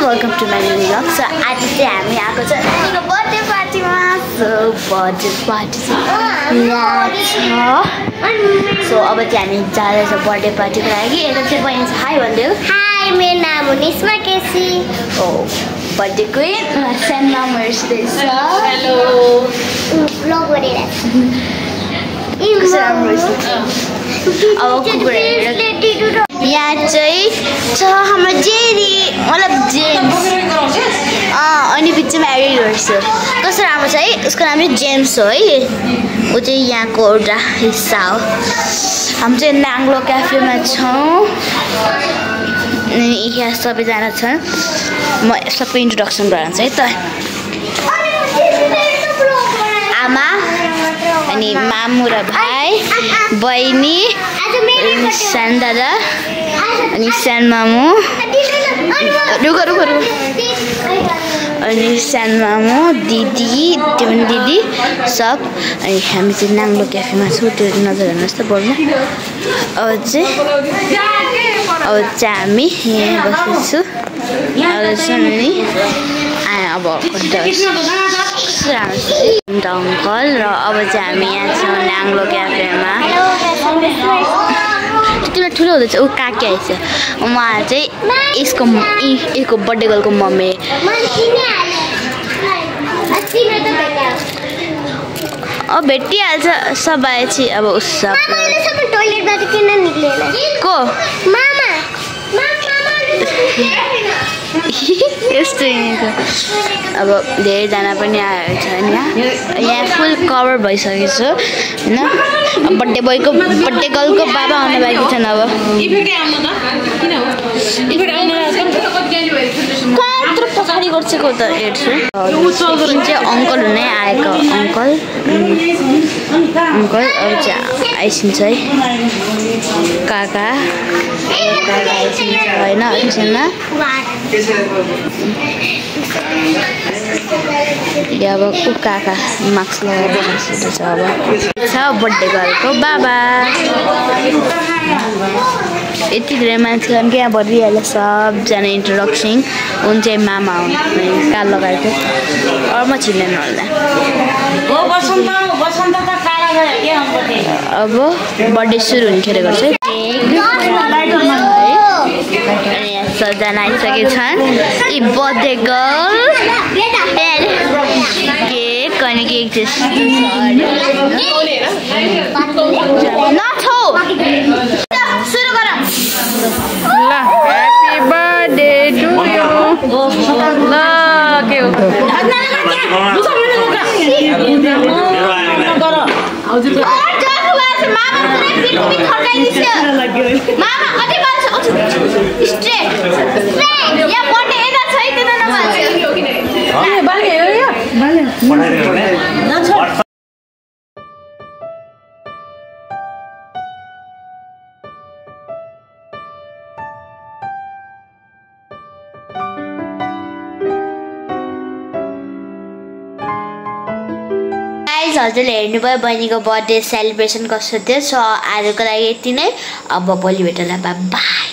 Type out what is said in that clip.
Welcome to my new vlog. So आज चाहिँ हामी आएको छ नानीको बर्थडे पार्टीमा। सो बर्थडे पार्टी चाहिँ यहाँ छ। सो अब चाहिँ हामी जाँदैछ बर्थडे पार्टीको लागि। यता चाहिँ बहिनी छ, हाई भनिदेऊ। हाई, मेरो नाम हो निस्मा केसी। ओ बर्थडे क्विन सेनमा मर्सिदैछ। हेलो ब्लग गरिरहेको यहाँ चाहिँ छ हाम्रो जेरी, मतलब जेम्स। अनि बिचमा एडिट गर्छु। कस्तो राम्रो छ है। उसको नाम चाहिँ जेम्स हो है। ऊ चाहिँ यहाँको एउटा हिस्सा हो। हामी चाहिँ नाङ्लो क्याफेमा छौँ। यहाँ सबैजना छन्। म सबको इन्ट्रोडक्सन गराउँछु है त। आमा अनि मामु र भाइ, बहिनी, सानो दादा अनि सानो मामु, अनि सानो मामु, दिदी, त्यो पनि दिदी सब। अनि हामी चाहिँ नाङ्लो क्याफेमा छौँ। त्यो नजर हेर्नुहोस् त बोर्डमा। अब चाहिँ हामी यहाँ बस्दैछु। अनि अब अङ्कल र अब चाहिँ हामी यहाँ छौँ नाङ्लो क्याफेमा। तिमीलाई ठुलो हुँदैछ। ऊ काकी आएछ। उहाँ चाहिँ यसको बर्थडे गर्लको मम्मी। अब भेटिहाल्छ सब आएपछि। अब उस को यस्तै अब धेरैजना पनि आएको छ। यहाँ फुल कभर भइसकेको छ होइन। बर्थडे बोयको बर्थडे गर्लको बाबा आउनु बाँकी छन्। अब कत्रो पछाडि गर्छेको त हेर्छु। चाहिँ अङ्कल हुनै आएको अङ्कल अब चाहिँ आइसिन्छ है। काका आइसिन्छ होइन एकछिनमा। अब ऊ काका मास्क लगाएर बसिरहेको छ। अब छ बर्थडे गर्लको बाबा। यति धेरै मान्छे छन् कि यहाँ भरिहाल्यो। सबजना इन्ट्रोडक्सन हुन्छ। मामा हुन् काल लगाएको। अरूमा छिन्दैन होला। अब बर्थडे सुरु हुने गर्छ। अनि यहाँ सबजना आइसकेको छन्। यी बर्थडे गर्ल केक अनि केक नछौ सुरु गर ल। Happy birthday to you. ल के हो हजुरले हेर्नुभयो बहिनीको बर्थडे सेलिब्रेसन कस्तो थियो। सो आजको लागि यति नै। अब भोलि भेटौँला। बाई।